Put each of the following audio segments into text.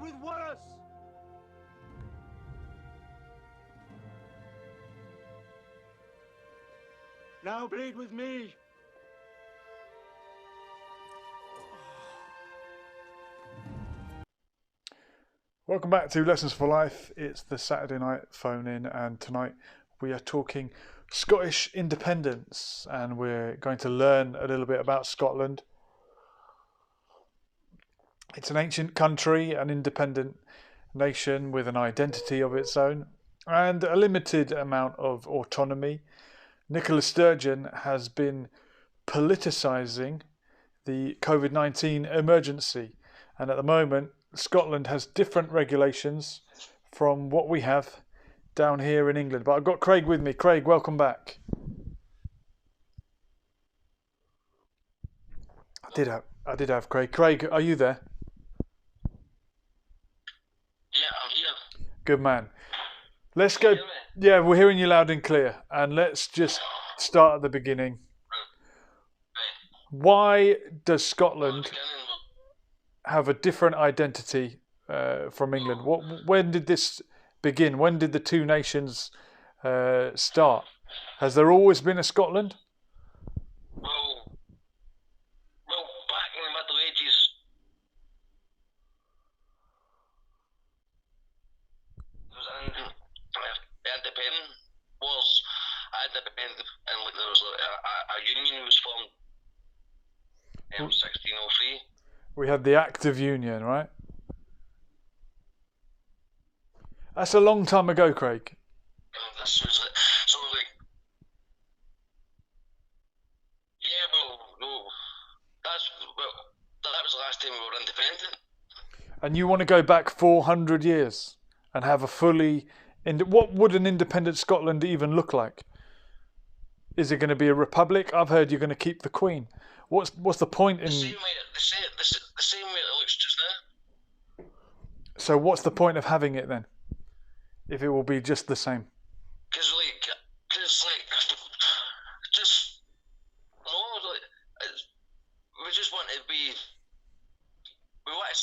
with Wallace! Now bleed with me! Welcome back to Lessons for Life. It's the Saturday night phone in, and tonight we are talking Scottish independence, and we're going to learn a little bit about Scotland. It's an ancient country, an independent nation with an identity of its own and a limited amount of autonomy. Nicola Sturgeon has been politicising the COVID-19 emergency, and at the moment Scotland has different regulations from what we have down here in England. But I've got Craig with me. Craig, welcome back. I did have Craig. Craig, are you there? Yeah, I'm here. Good man. Let's go. Yeah, we're hearing you loud and clear. And let's just start at the beginning. Why does Scotland have a different identity from England? When did this begin? When did the two nations start? Has there always been a Scotland? Well, back in the Middle Ages, the independent was independent, and like there was a union was formed in 1603. We had the Act of Union, right? That's a long time ago, Craig. This was it. So like, yeah, that was the last time we were independent. And you want to go back 400 years and have a fully... What would an independent Scotland even look like? Is it going to be a republic? I've heard you're going to keep the Queen. What's the point in... The same way it looks just now. So what's the point of having it then? If it will be just the same? Because we just want to be... We want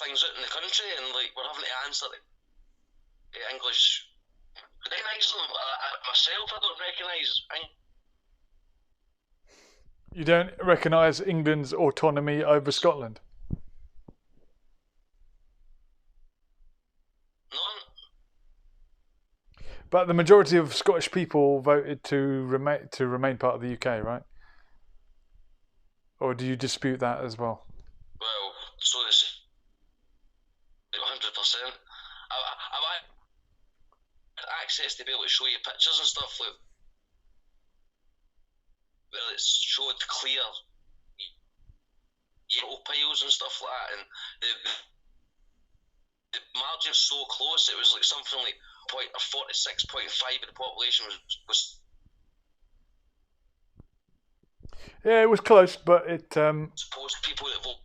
things out in the country, and like we're having to answer the English. Recognise them. Myself, I don't recognise. You don't recognise England's autonomy over Scotland? None. But the majority of Scottish people voted to remain part of the UK, right? Or do you dispute that as well? Well, so this 100%. I've had access to be able to show you pictures and stuff like where it's showed clear yellow piles and stuff like that, and the margin's so close. It was like something like 46.5 of the population was. Yeah, it was close, but it. Supposed people that vote.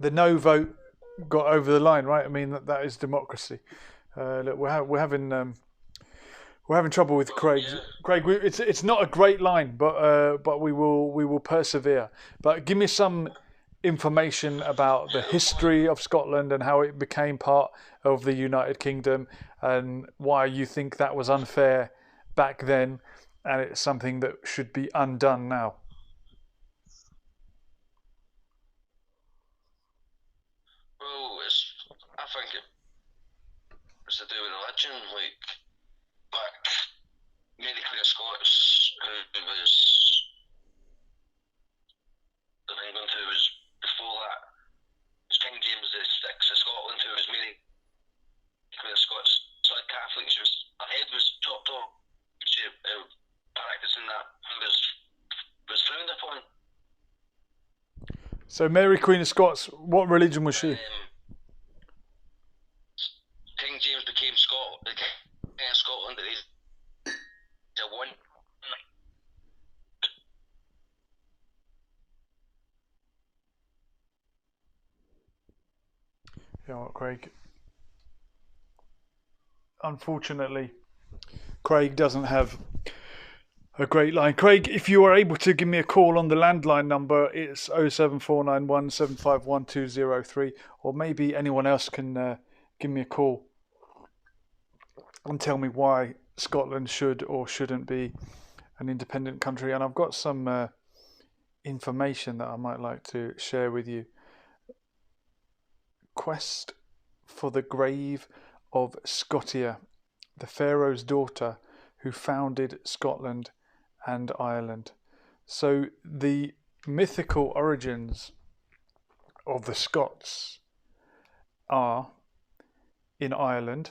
The no vote got over the line, right? I mean, that is democracy. Look, we're having trouble with Craig. Yeah. Craig, it's not a great line, but we will persevere. But give me some information about the history of Scotland and how it became part of the United Kingdom, and why you think that was unfair back then, and it's something that should be undone now. Well, I think it's to do with religion. Like back, many Queen of Scots who was in England, who was before that. It's King James VI of Scotland, who was Mary Queen of Scots, side Catholic. Her head was chopped off. She practicing that was frowned upon. So Mary Queen of Scots, what religion was she? King James became the King of Scotland at the age of 1. You know what, Craig? Unfortunately, Craig doesn't have a great line. Craig, if you are able to give me a call on the landline number, it's 07491 751 or maybe anyone else can give me a call and tell me why Scotland should or shouldn't be an independent country. And I've got some information that I might like to share with you. Quest for the grave of Scotia, the Pharaoh's daughter who founded Scotland and Ireland. So the mythical origins of the Scots are in Ireland,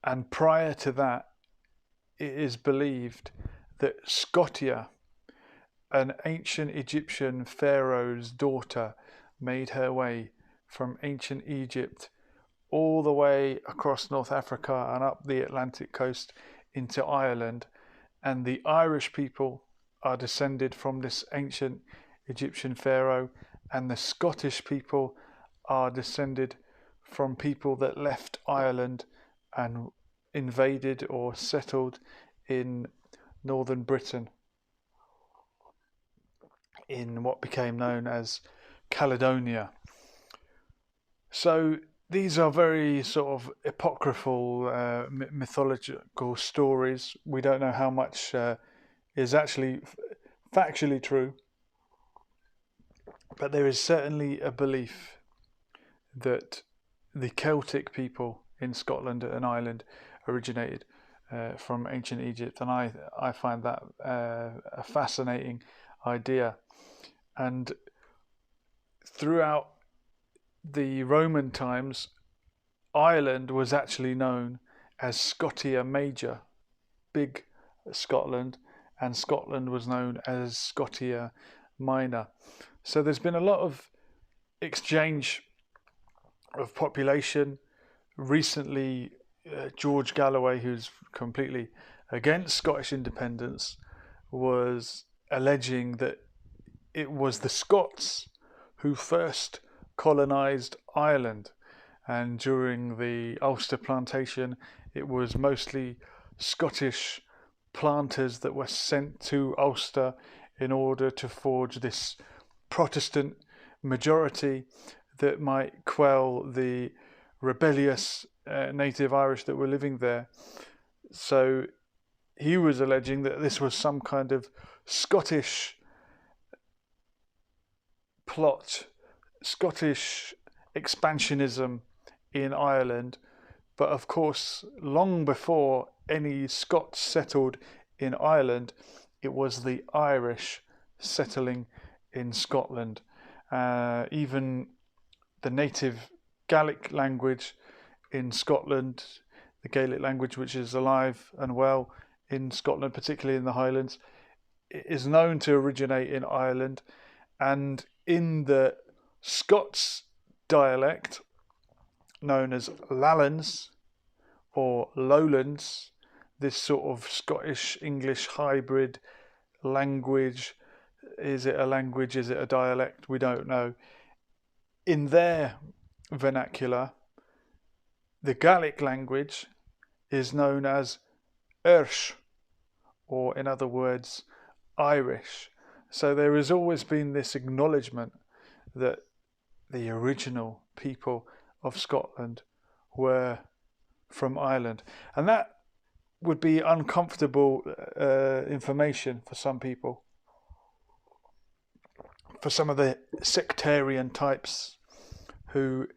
and prior to that, it is believed that Scotia, an ancient Egyptian pharaoh's daughter, made her way from ancient Egypt all the way across North Africa and up the Atlantic coast into Ireland, and the Irish people are descended from this ancient Egyptian pharaoh, and the Scottish people are descended from people that left Ireland and invaded or settled in northern Britain, in what became known as Caledonia. So these are very sort of apocryphal mythological stories. We don't know how much is actually factually true, but there is certainly a belief that the Celtic people in Scotland and Ireland originated from ancient Egypt, and I find that a fascinating idea. And throughout the Roman times, Ireland was actually known as Scotia Major, Big Scotland, and Scotland was known as Scotia Minor. So there's been a lot of exchange of population. Recently, George Galloway, who's completely against Scottish independence, was alleging that it was the Scots who first colonised Ireland, and during the Ulster plantation it was mostly Scottish planters that were sent to Ulster in order to forge this Protestant majority that might quell the rebellious native Irish that were living there. So he was alleging that this was some kind of Scottish plot, Scottish expansionism in Ireland. But of course, long before any Scots settled in Ireland, it was the Irish settling in Scotland. Even the native Gaelic language in Scotland, the Gaelic language which is alive and well in Scotland, particularly in the Highlands, is known to originate in Ireland. And in the Scots dialect, known as Lallans or Lowlands, this sort of Scottish-English hybrid language, is it a language, is it a dialect? We don't know. In their vernacular, the Gaelic language is known as Ersh, or in other words, Irish. So there has always been this acknowledgement that the original people of Scotland were from Ireland. And that would be uncomfortable information for some people. For some of the sectarian types who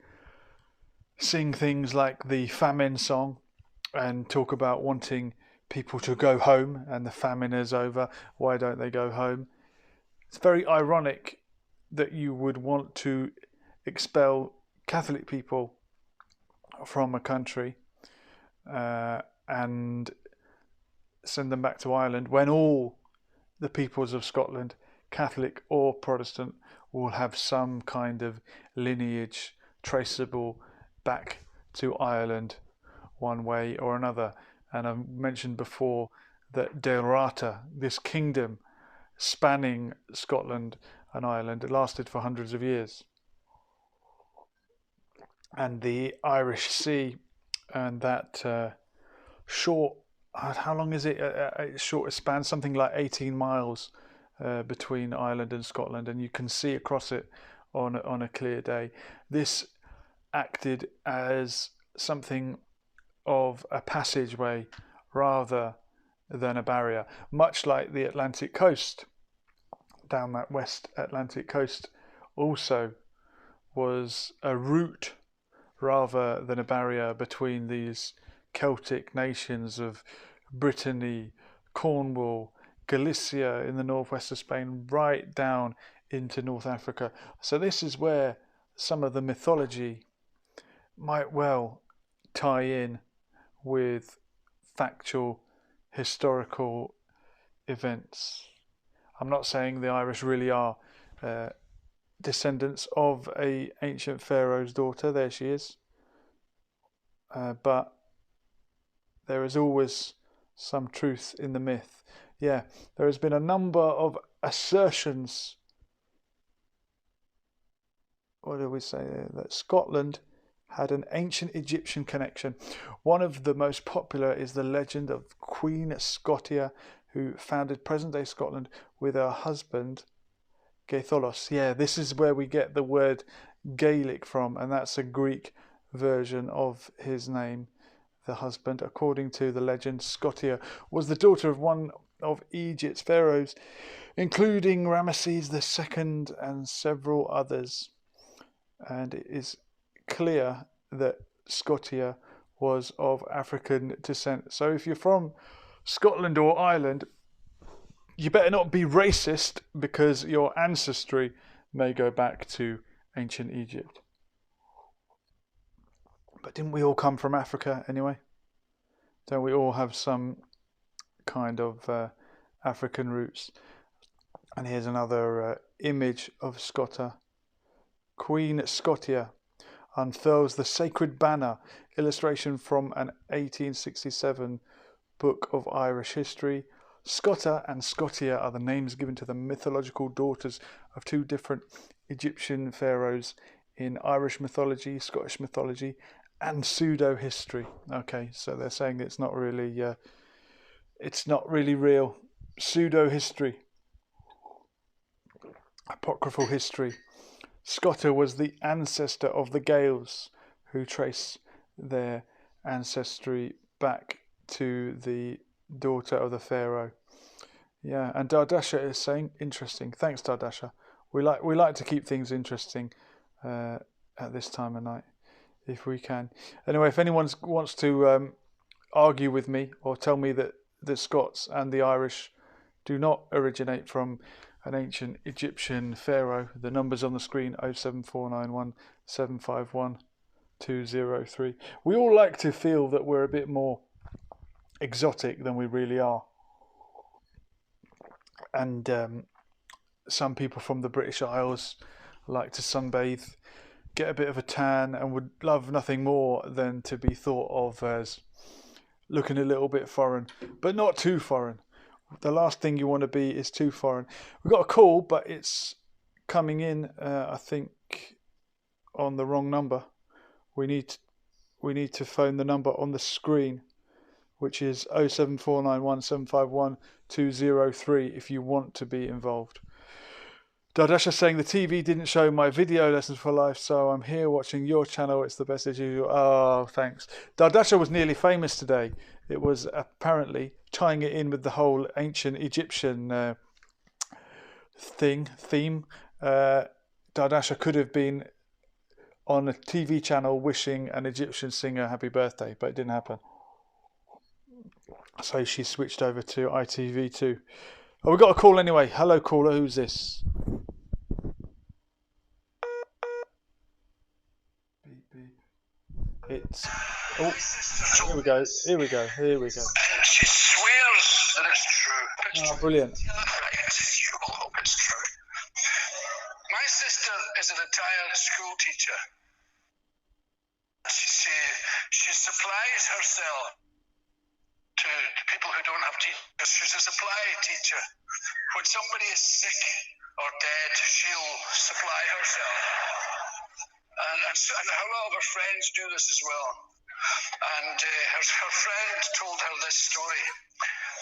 sing things like the famine song and talk about wanting people to go home, and the famine is over, why don't they go home? It's very ironic that you would want to expel Catholic people from a country and send them back to Ireland when all the peoples of Scotland, Catholic or Protestant, will have some kind of lineage traceable back to Ireland one way or another. And I've mentioned before that De Rata, this kingdom spanning Scotland and Ireland, it lasted for hundreds of years. And the Irish Sea and that short how long is it? A shortest span, something like 18 miles between Ireland and Scotland, and you can see across it on a clear day. This acted as something of a passageway rather than a barrier, much like the Atlantic coast. Down that West Atlantic coast also was a route rather than a barrier between these Celtic nations of Brittany, Cornwall, Galicia in the northwest of Spain, right down into North Africa. So this is where some of the mythology might well tie in with factual historical events. I'm not saying the Irish really are descendants of a ancient pharaoh's daughter. There she is. But there is always some truth in the myth. Yeah, there has been a number of assertions. What do we say there? That Scotland had an ancient Egyptian connection. One of the most popular is the legend of Queen Scotia, who founded present-day Scotland with her husband, Gaetholos. Yeah, this is where we get the word Gaelic from, and that's a Greek version of his name, the husband. According to the legend, Scotia was the daughter of one of Egypt's pharaohs, including Ramesses II and several others. And it is clear that Scotia was of African descent. So if you're from Scotland or Ireland, you better not be racist, because your ancestry may go back to ancient Egypt. But didn't we all come from Africa anyway? Don't we all have some kind of African roots? And here's another image of Scotia. Queen Scotia unfurls the sacred banner, illustration from an 1867 book of Irish history. Scotta and Scotia are the names given to the mythological daughters of two different Egyptian pharaohs in Irish mythology, Scottish mythology, and pseudo-history. Okay, so they're saying it's not really real. Pseudo-history, apocryphal history. Scotta was the ancestor of the Gaels, who trace their ancestry back to the daughter of the pharaoh. Yeah, and Dardasha is saying interesting. Thanks, Dardasha. We like to keep things interesting at this time of night, if we can. Anyway, if anyone wants to argue with me or tell me that the Scots and the Irish do not originate from an ancient Egyptian pharaoh, the numbers on the screen: 07491 751 203. We all like to feel that we're a bit more exotic than we really are. And some people from the British Isles like to sunbathe, get a bit of a tan, and would love nothing more than to be thought of as looking a little bit foreign, but not too foreign. The last thing you want to be is too foreign. We've got a call, but it's coming in, I think, on the wrong number. We need to phone the number on the screen, which is 07491 751 203 if you want to be involved. Dardasha saying the TV didn't show my video lessons for life, so I'm here watching your channel. It's the best as usual. Oh, thanks. Dardasha was nearly famous today. It was apparently tying it in with the whole ancient Egyptian theme. Dardasha could have been on a TV channel wishing an Egyptian singer happy birthday, but it didn't happen. So she switched over to ITV2. Oh, we got a call anyway. Hello, caller. Who's this? Beep, beep. It's... Oh, here we go. Here we go. Here we go. And she swears that it's true. It's Oh, brilliant. Right. You will hope it's true. My sister is a retired school teacher. She supplies herself to people who don't have teachers. She's a supply teacher. When somebody is sick or dead, she'll supply herself. And a lot of her friends do this as well. And her friend told her this story.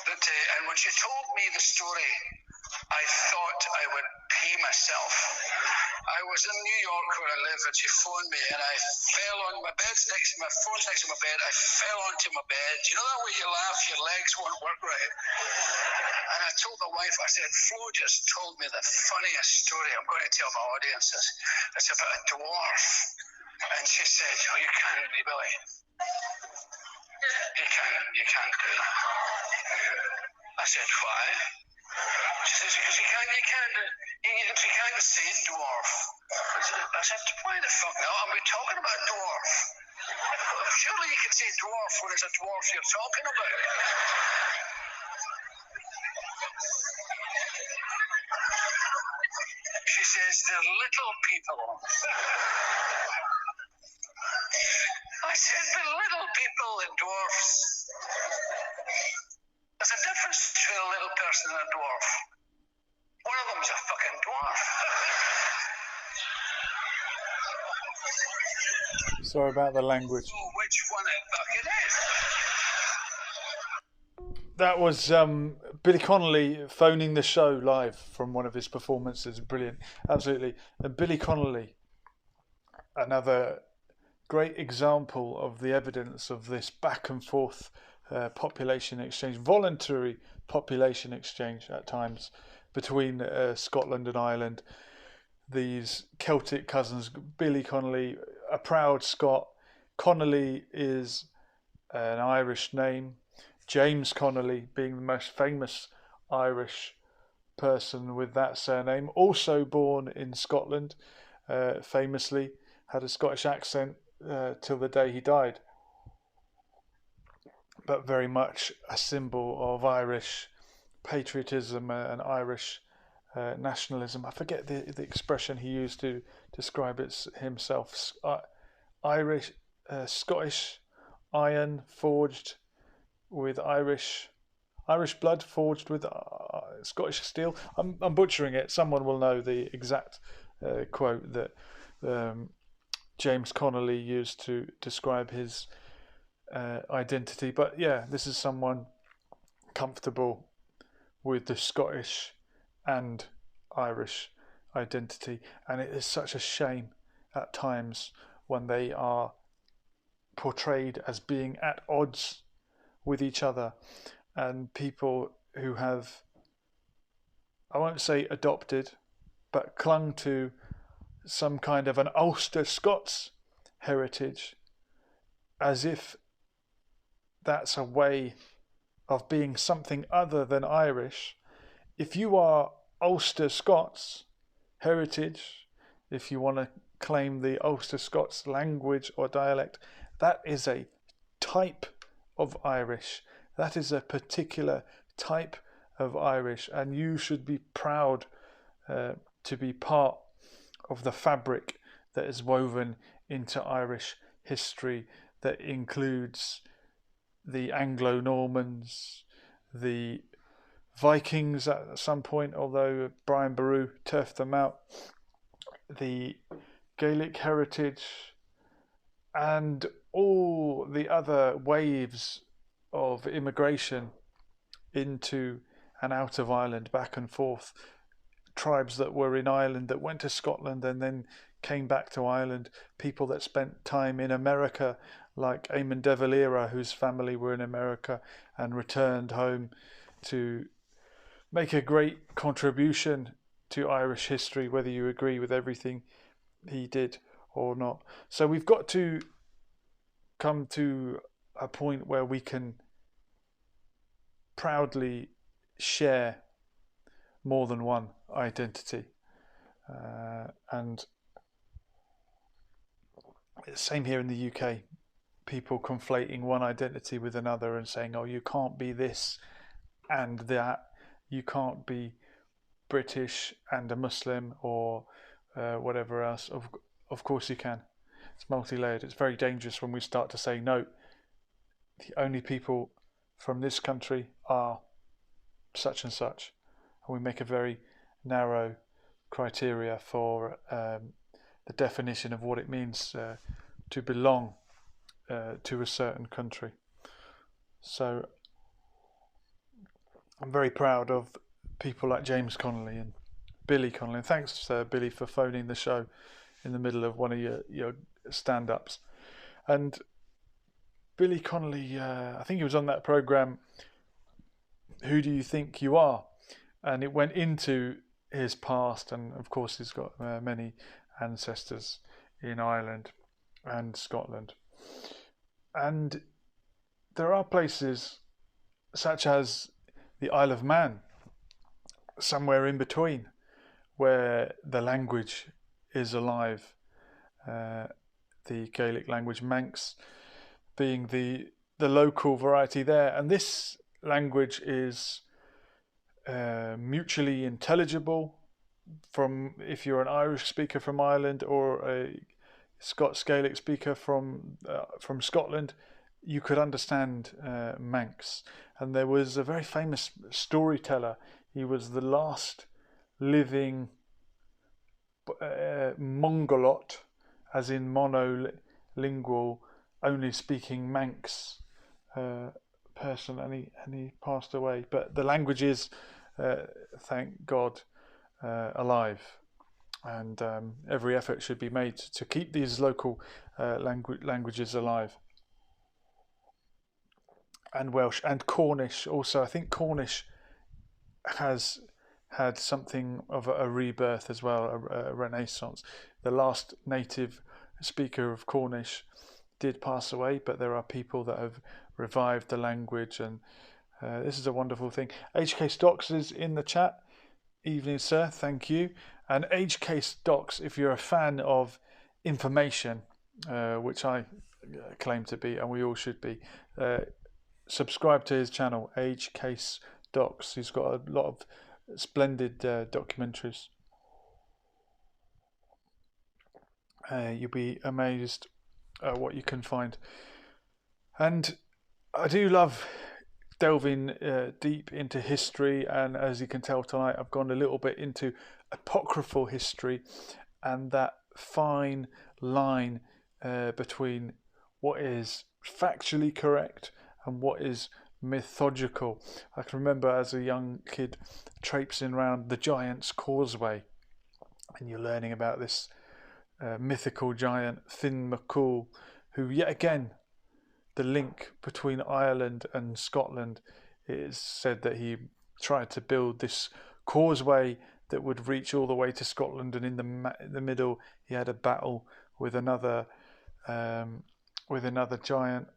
And when she told me the story, I thought I would pee myself. I was in New York where I live, and she phoned me, and I fell on my bed's next to my phone's next to my bed. I fell onto my bed. You know that way you laugh, your legs won't work right. And I told my wife, I said, Flo just told me the funniest story. I'm going to tell my audience this. It's about a dwarf. And she said, oh, you can't, Billy. You can't do that. I said, why? She says, because you can't say dwarf. I said, why the fuck now? Are we talking about dwarf? Surely you can say dwarf when it's a dwarf you're talking about. She says, they're little people. I said, but little people and dwarfs. There's a difference between a little person and a dwarf. One of them's a fucking dwarf. Sorry about the language. Which one it fucking is? That was Billy Connolly phoning the show live from one of his performances. Brilliant, absolutely. And Billy Connolly, another great example of the evidence of this back and forth population exchange, voluntary population exchange at times between Scotland and Ireland. These Celtic cousins, Billy Connolly, a proud Scot. Connolly is an Irish name. James Connolly being the most famous Irish person with that surname, also born in Scotland, famously had a Scottish accent till the day he died, but very much a symbol of Irish patriotism and Irish nationalism. I forget the expression he used to describe it himself. Irish, Scottish iron forged with Irish blood, forged with Scottish steel. I'm butchering it. Someone will know the exact quote that James Connolly used to describe his identity. But yeah, this is someone comfortable with the Scottish and Irish identity, and it is such a shame at times when they are portrayed as being at odds with each other, and people who have, I won't say adopted, but clung to some kind of an Ulster Scots heritage as if that's a way of being something other than Irish. If you are Ulster Scots heritage, if you want to claim the Ulster Scots language or dialect, that is a type of Irish. That is a particular type of Irish, and you should be proud to be part of the fabric that is woven into Irish history, that includes the Anglo-Normans, the Vikings at some point, although Brian Boru turfed them out, the Gaelic heritage, and all the other waves of immigration into and out of Ireland, back and forth. Tribes that were in Ireland that went to Scotland and then came back to Ireland. People that spent time in America, like Eamon de Valera, whose family were in America and returned home to make a great contribution to Irish history, whether you agree with everything he did or not. So we've got to come to a point where we can proudly share more than one identity, and same here in the UK, people conflating one identity with another and saying, oh, you can't be this and that, you can't be British and a Muslim or whatever else. Of course you can. It's multi-layered. It's very dangerous when we start to say, no, the only people from this country are such and such, and we make a very narrow criteria for the definition of what it means to belong to a certain country. So I'm very proud of people like James Connolly and Billy Connolly. And thanks, Billy, for phoning the show in the middle of one of your stand-ups. And Billy Connolly, I think he was on that programme, Who Do You Think You Are? And it went into his past, and of course he's got many ancestors in Ireland and Scotland. And there are places such as the Isle of Man, somewhere in between, where the language is alive. The Gaelic language, Manx, being the local variety there. And this language is mutually intelligible from if you're an Irish speaker from Ireland or a Scots Gaelic speaker from Scotland, you could understand Manx. And there was a very famous storyteller. He was the last living Mongolot, as in monolingual, only speaking Manx person, and he passed away. But the language is, thank God, alive, and every effort should be made to keep these local languages alive. And Welsh and Cornish also. I think Cornish has had something of a rebirth as well, a renaissance. The last native speaker of Cornish did pass away, but there are people that have revived the language, and this is a wonderful thing. HK Stocks is in the chat. Evening, sir. Thank you. And HK Stocks, if you're a fan of information, which I claim to be, and we all should be, subscribe to his channel, HK Stocks. He's got a lot of splendid documentaries. You'll be amazed at what you can find. And I do love delving deep into history, and as you can tell tonight, I've gone a little bit into apocryphal history and that fine line between what is factually correct and what is mythological. I can remember as a young kid traipsing around the Giant's Causeway, and you're learning about this mythical giant Finn McCool, who yet again, the link between Ireland and Scotland, it is said that he tried to build this causeway that would reach all the way to Scotland, and in the middle he had a battle with another giant,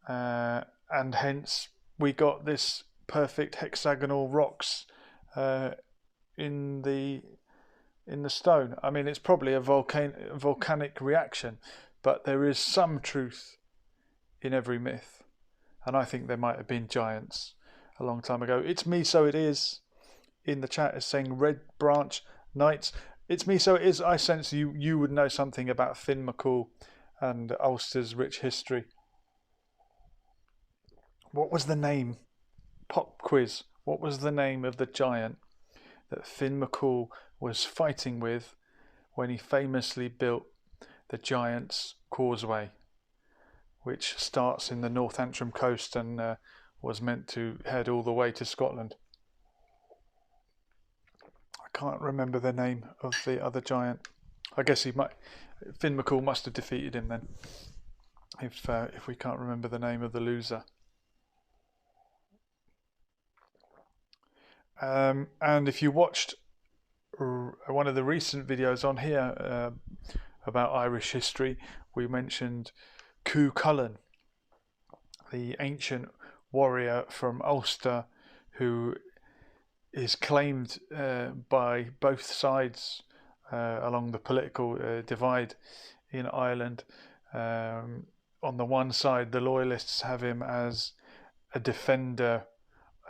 and hence we got this perfect hexagonal rocks in the stone. I mean, it's probably a volcanic reaction, but there is some truth in every myth, and I think there might have been giants a long time ago. It's me, so it is. In the chat is saying Red Branch Knights. It's me, so it is. I sense you would know something about Finn McCool and Ulster's rich history. What was the name? Pop quiz. What was the name of the giant that Finn McCool was fighting with when he famously built the Giant's Causeway, which starts in the North Antrim coast and was meant to head all the way to Scotland? I can't remember the name of the other giant. I guess Finn McCool must have defeated him then, if we can't remember the name of the loser. And if you watched one of the recent videos on here about Irish history, we mentioned Cú Chulainn, the ancient warrior from Ulster, who is claimed by both sides along the political divide in Ireland. On the one side, the loyalists have him as a defender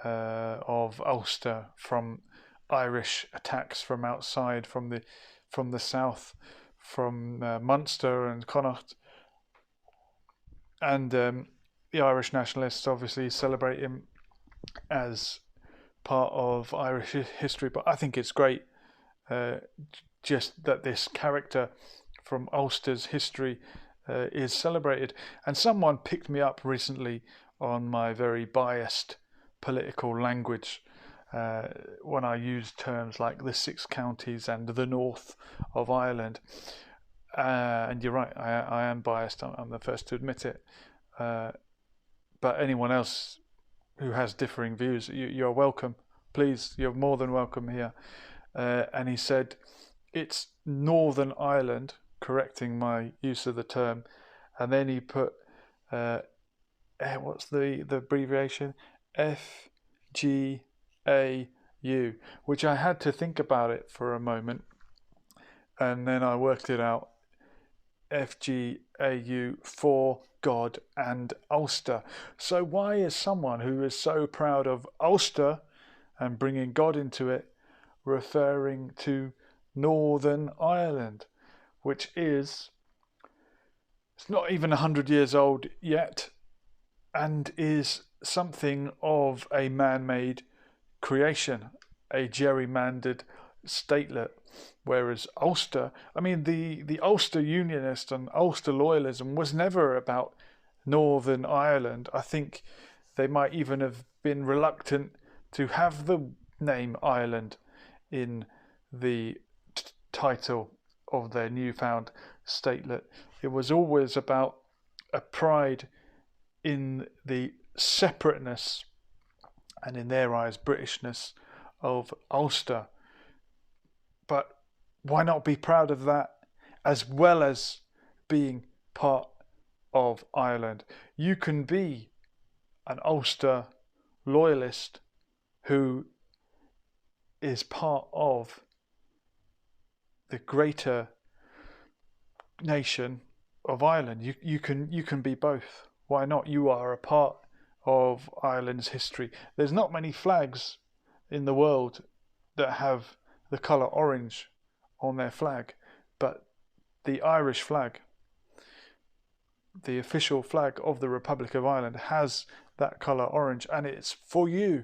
of Ulster from Irish attacks from outside, from the south, from Munster and Connacht, and the Irish nationalists obviously celebrate him as part of Irish history. But I think it's great just that this character from Ulster's history is celebrated. And someone picked me up recently on my very biased political language when I used terms like the 6 counties and the north of Ireland. And you're right, I am biased. I'm the first to admit it. But anyone else who has differing views, you're welcome. Please, you're more than welcome here. And he said, it's Northern Ireland, correcting my use of the term. And then he put, what's the abbreviation? FGAU, which I had to think about it for a moment. And then I worked it out. FGAU, for God and Ulster. So why is someone who is so proud of Ulster and bringing God into it referring to Northern Ireland, which is, it's not even 100 years old yet, and is something of a man-made creation, a gerrymandered statelet? Whereas Ulster, I mean, the Ulster Unionist and Ulster loyalism was never about Northern Ireland. I think they might even have been reluctant to have the name Ireland in the title of their newfound statelet. It was always about a pride in the separateness and, in their eyes, Britishness of Ulster. But why not be proud of that as well as being part of Ireland? You can be an Ulster loyalist who is part of the greater nation of Ireland. You can be both. Why not? You are a part of Ireland's history. There's not many flags in the world that have the colour orange on their flag, but the Irish flag, the official flag of the Republic of Ireland, has that colour orange, and it's for you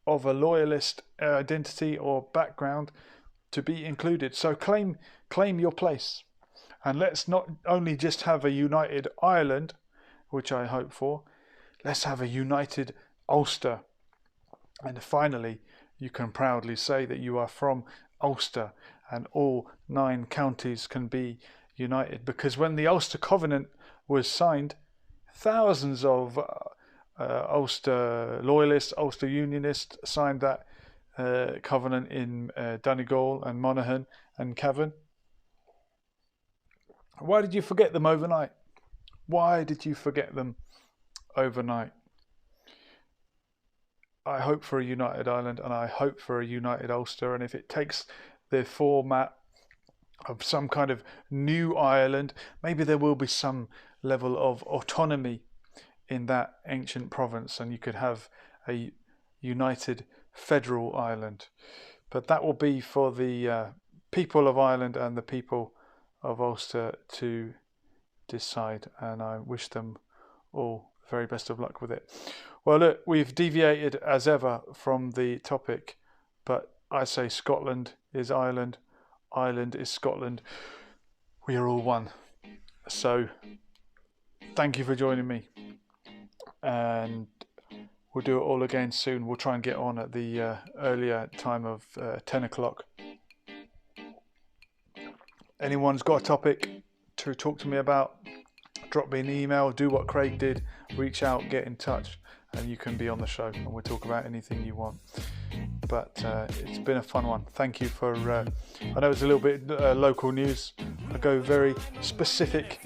of a loyalist identity or background to be included. So claim your place, and let's not only just have a united Ireland, which I hope for, let's have a united Ulster. And finally, you can proudly say that you are from Ulster, and all 9 counties can be united. Because when the Ulster Covenant was signed, thousands of Ulster loyalists, Ulster unionists signed that covenant in Donegal and Monaghan and Cavan. Why did you forget them overnight? Why did you forget them overnight? I hope for a united Ireland, and I hope for a united Ulster, and if it takes the format of some kind of new Ireland, maybe there will be some level of autonomy in that ancient province, and you could have a united federal Ireland. But that will be for the people of Ireland and the people of Ulster to decide, and I wish them all very best of luck with it. Well, look, we've deviated as ever from the topic, but I say Scotland is Ireland, Ireland is Scotland. We are all one. So thank you for joining me, and we'll do it all again soon. We'll try and get on at the earlier time of 10 o'clock. Anyone's got a topic to talk to me about, drop me an email, do what Craig did, reach out, get in touch, and you can be on the show, and we'll talk about anything you want. But it's been a fun one. Thank you for, I know it's a little bit local news. I go very specific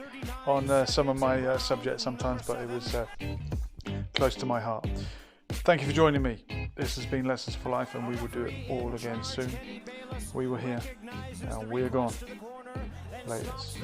on some of my subjects sometimes, but it was close to my heart. Thank you for joining me. This has been Lessons for Life, and we will do it all again soon. We were here, and we're gone. Latest.